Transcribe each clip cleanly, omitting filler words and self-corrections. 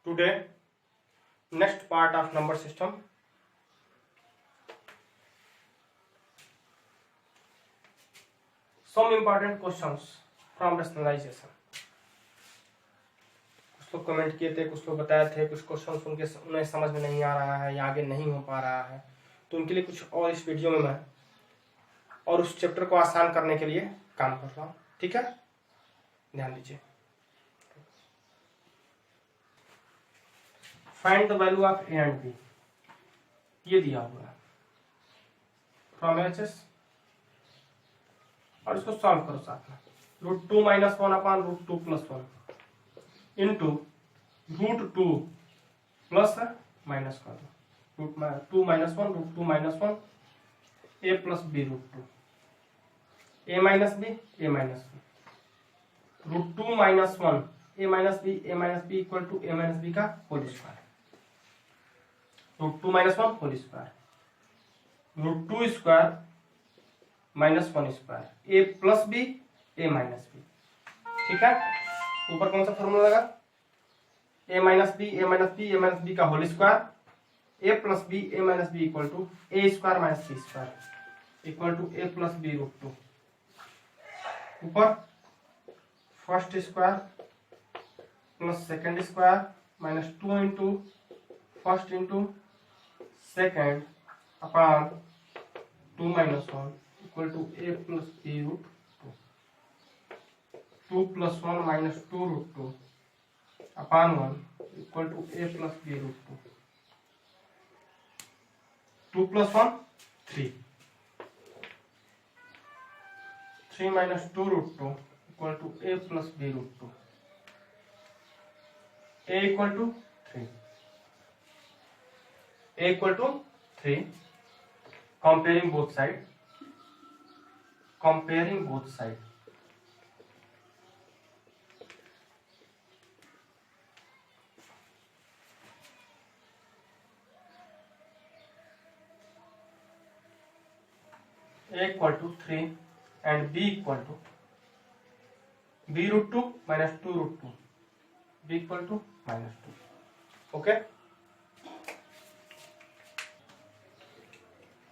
Today, next part of number system. Some important questions from rationalization. कुछ लोग comment किए थे, कुछ लोग बताए थे, कुछ क्वेश्चन सुन के उन्हें समझ में नहीं आ रहा है या आगे नहीं हो पा रहा है, तो उनके लिए कुछ और इस वीडियो में मैं और उस चैप्टर को आसान करने के लिए काम कर रहा हूँ। ठीक है, ध्यान दीजिए। Find the value of a and b, ये दिया हुआ है फ्रॉम एचएस, और इसको सॉल्व करो साथ में। √2 - 1 अपान √2 + 1 इंटू √2 प्लस माइनस कर दो, √2 - 1 √2 - 1 a plus b √2 a minus b a minus b √2 - 1 a minus b equal to a minus b का whole square, √2 - 1 whole square, √2 square minus 1 square a plus b a minus b। ठीक है, ऊपर कौन सा formula लगा? a minus b a minus b a minus b का whole square a plus b a minus b equal to a square minus c square equal to a plus b √2। ऊपर first square plus second square minus 2 into first into second upon 2 - 1 equal to a plus b √2। 2 + 1 minus 2 √2 upon 1 equal to a plus b √2। 2 + 1 3, 3 minus 2 √2 equal to a plus b √2। a equal to 3, a equal to 3। Comparing both side, comparing both side, a equal to 3 and b equal to b √2 minus 2 √2 b equal to -2। Okay,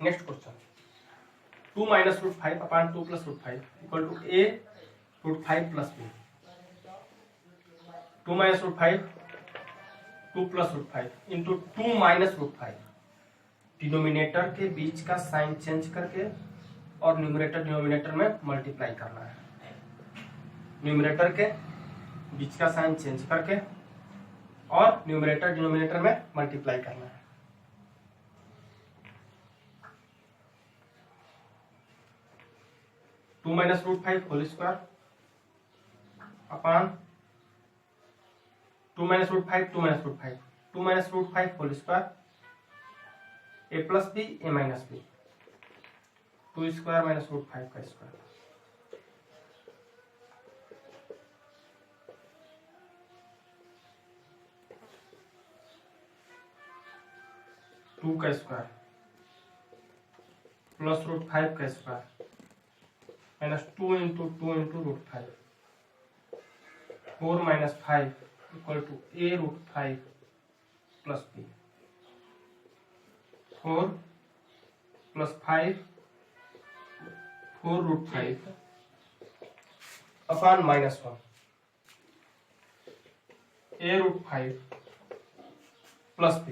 next question. 2 - √5 upon 2 + √5 equal to a √5 plus b। 2 - √5 2 + √5 into 2 - √5, denominator के बीच का sign change करके और numerator denominator में multiply करना है। Numerator के बीच का साइन चेंज करके और न्यूमरेटर डिनोमिनेटर में मल्टीप्लाई करना है। Two minus √5 whole square upon 2 - √5 2 - √5 2 - √5 whole square a plus b a minus b 2 square minus √5 का स्क्वायर 2 का स्क्वायर प्लस √5 का square minus 2 into √5 4 - 5 equal to a √5 plus b 4 + 5 4 √5 upon -1 a √5 plus b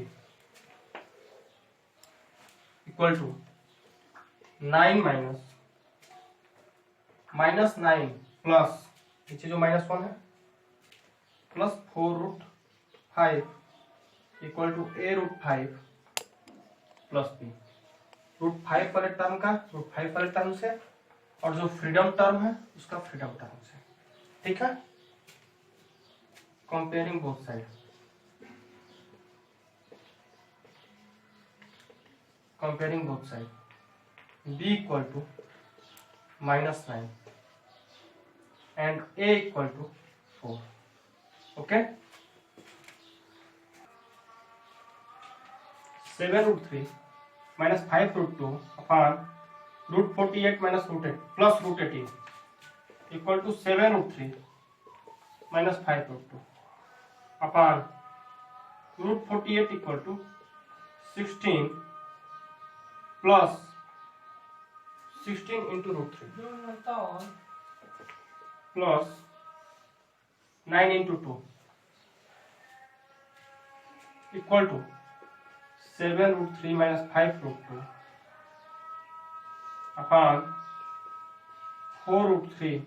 equal to 9 minus 9 plus नीचे जो -1 है plus 4 √5 equal to a √5 plus b। √5 वाले term का √5 वाले term से और जो फ्रीडम टर्म है उसका फ्रीडम टर्म से। ठीक है, comparing both side, comparing both side b equal to -9 and a equal to 4। Okay, 7√3 minus 5√2 upon √48 minus √8 plus √18 equal to 7√3 minus 5√2 upon root 48 equal to 16 plus 16 into root 3 plus 9 into 2 equal to 7 root 3 minus 5 root 2 upon 4 root 3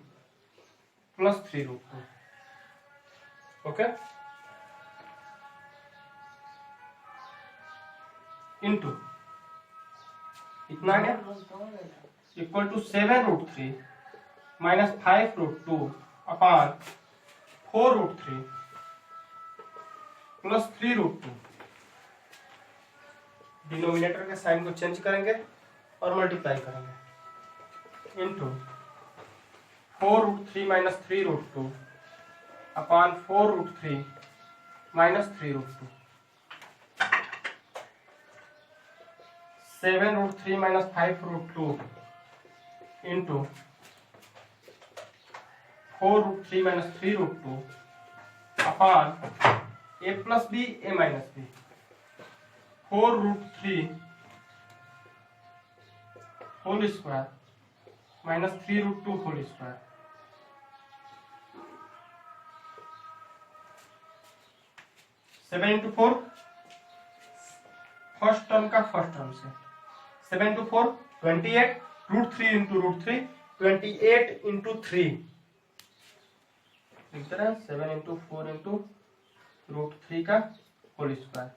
plus 3 root 2। Okay, into इतना क्या equal to 7 root 3 minus 5 root 2 upon 4 root 3 plus 3 root 2। Denominator के sign को change करेंगे और multiply करेंगे into 4 root 3 minus 3 root 2 upon 4 root 3 minus 3 root 2। 7 root 3 minus 5 root 2 into 4 root 3 minus 3 root 2 upon A plus B A minus B. 4 root 3 whole square minus 3 root 2 whole square. 7 into 4 first term का first term से 7 into 4 28 root 3 into root 3 28 into 3 लिख रहे हैं 7 into 4 into root 3 का whole square.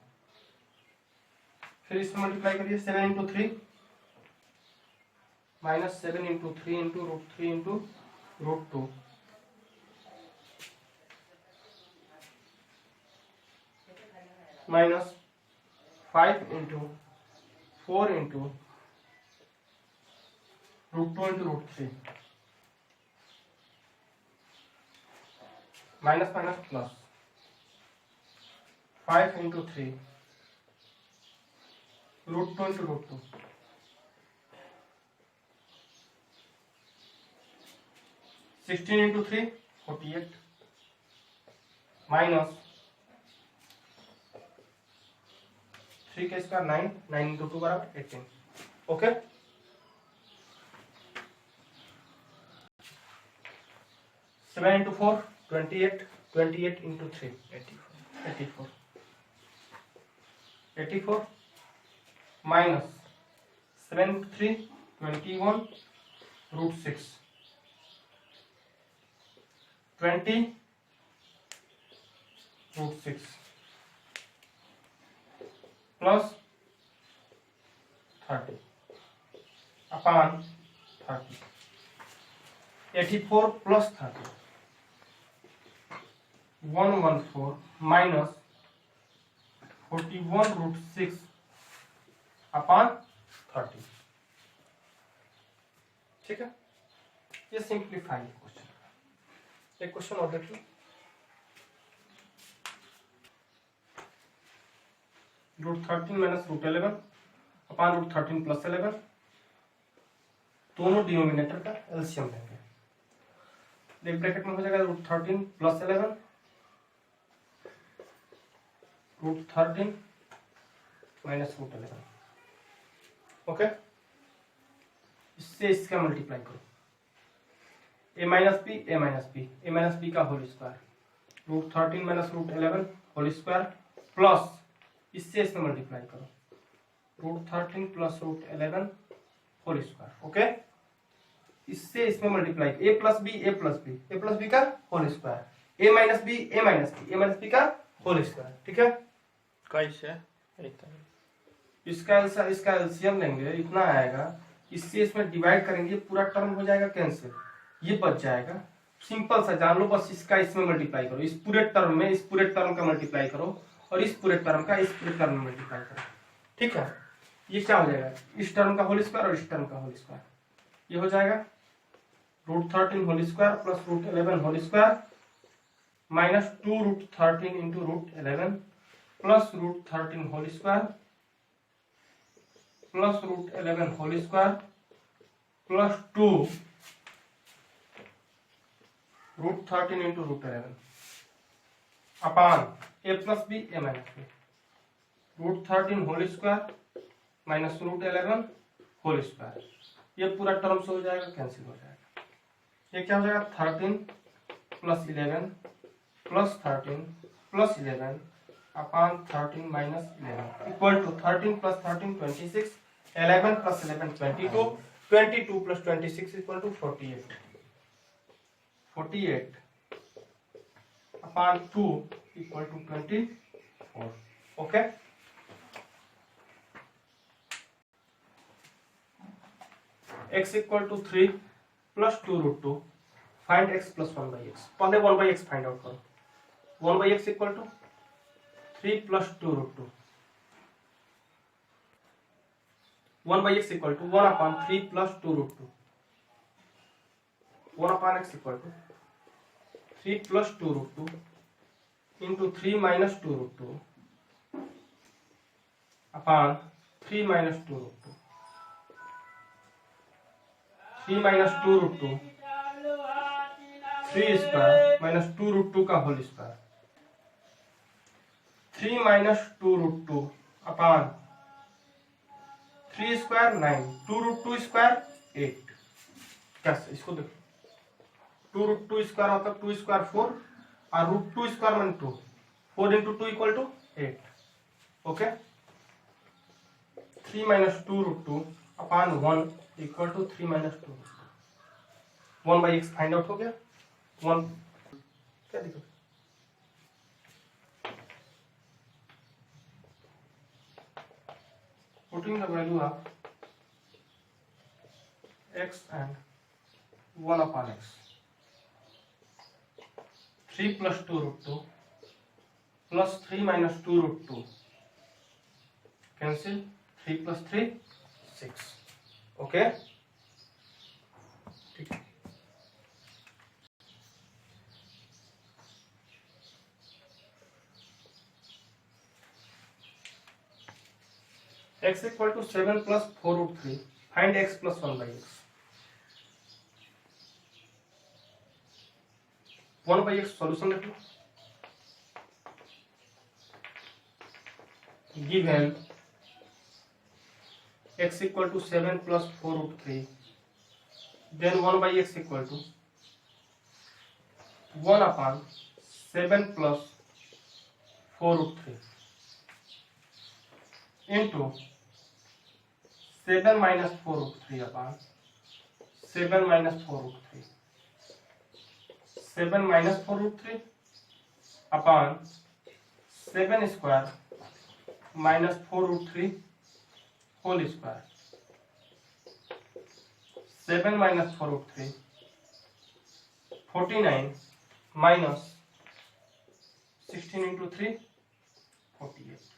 फिर इसमें multiply करिए 7 into 3 minus 7 into 3 into root 3 into root 2 minus 5 into 4 into root 2 into root 3 minus minus plus 5 into 3 root 2 into root 2 16 into 3 48 minus 3 के square 9 9 into 2 बराबर 18। Okay, 7 into 4 28 28 into 3 84 84 minus 7 into 3 21 root 6 20 root 6 plus 30 upon 30 84 plus 30 114 minus 41 root 6 upon 30। ठीक है, ये simplify question. एक question और देखिए, root 13 minus root 11 upon root 13 plus 11 दोनों denominator का एलसीएम लेंगे। एक ब्रैकेट में हो जाएगा root 13 plus 11 root 13 minus root 11। Okay, इससे इसका मल्टीप्लाई करो a minus b A minus b A minus b का whole square root 13 minus root 11 whole square plus इससे इसमें मल्टीप्लाई करो root 13 plus root 11 whole square. Okay, इससे इसमें multiply a plus B a plus B a plus b का whole square a minus b A minus b A minus b का whole square. ठीक है, कैसे इसका एलसीएम लेंगे, इतना आएगा। इससे इसमें डिवाइड करेंगे, पूरा टर्म हो जाएगा कैंसिल, ये बच जाएगा। सिंपल सा जान लो, बस इसका इसमें मल्टीप्लाई करो, इस पूरे टर्म में इस पूरे टर्म का मल्टीप्लाई करो और इस पूरे टर्म का इस पूरे टर्म में मल्टीप्लाई करो। ठीक है, ये क्या हो जाएगा, इस टर्म का होल स्क्वायर और इस टर्म का होल स्क्वायर, ये हो जाएगा root 13 whole square plus root 11 whole square minus 2 root 13 into root 11 plus root 13 whole square plus root 11 whole square plus 2 root 13 into root 11 upon A plus B A minus B. √13 whole square minus √11 whole square, ये पूरा term से हो जाएगा, cancel हो जाएगा। ये क्या हो जाएगा 13 + 11 + 13 + 11 upon 13 - 11 equal to 13 + 13 26, 11 + 11 22, 22 + 26 equal to 48, 48 upon 2 equal to 24। Okay, x equal to 3 + 2√2, find x + 1/x। पहले 1/x फाइंड आउट करो। 1/x equal to 3 + 2√2, 1/x equal to 1/3 + 2√2, 1/x equal to 3 + 2√2 into 3 - 2√2 upon 3 - 2√2, 3 - 2√2 3 square minus 2√2 का whole square, 3 - 2√2 upon 3 square 9, 2√2 square 8। कैसे इसको देखो, 2√2 square मतलब 2 square 4 और √2 square मान 2, 4 × 2 = 8। Okay, 3 - 2√2 upon 1 equal to 3 - 2√2, 1/x find out हो गया। 1 क्या दिक्कत, putting the value of x and 1/x, 3 + 2√2 plus 3 - 2√2 cancel, 3 + 3 6। Okay, ठीक है। x equal to 7 + 4√3, find x + 1/x। 1/x solution लिख लो। Given x equal to 7 + 4√3, then 1/x equal to 1/7 + 4√3 into 7 - 4√3 upon 7 - 4√3, 7 - 4√3 upon 7 square minus 4√3 whole square, 7 - 4√3 49 minus 16 into 3 48।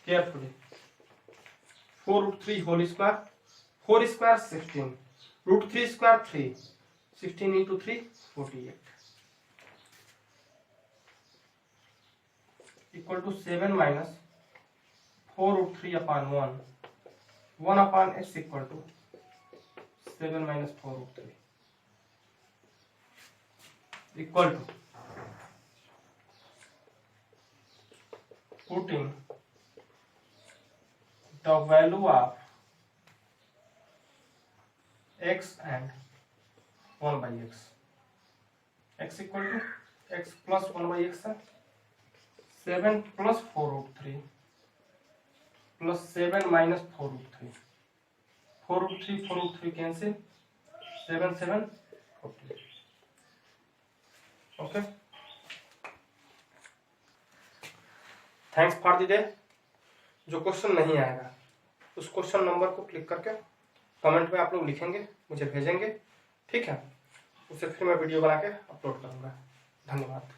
Carefully, 4√3 whole square, 4 square 16, √3 square 3, 16 into 3 48 equal to 7 minus 4√3 upon 1, 1 upon x equal to 7 minus 4√3 equal to, putting the value of x and 1/x, x equal to x plus 1/x है 7 plus 4√3 plus 7 minus 4√3, 4√3 cancel, 7 7 14। Okay, thanks for the day. जो question नहीं आएगा उस question number को click करके comment में आप लोग लिखेंगे, मुझे भेजेंगे, ठीक है। उसे फिर मैं वीडियो बना के अपलोड करूंगा। धन्यवाद।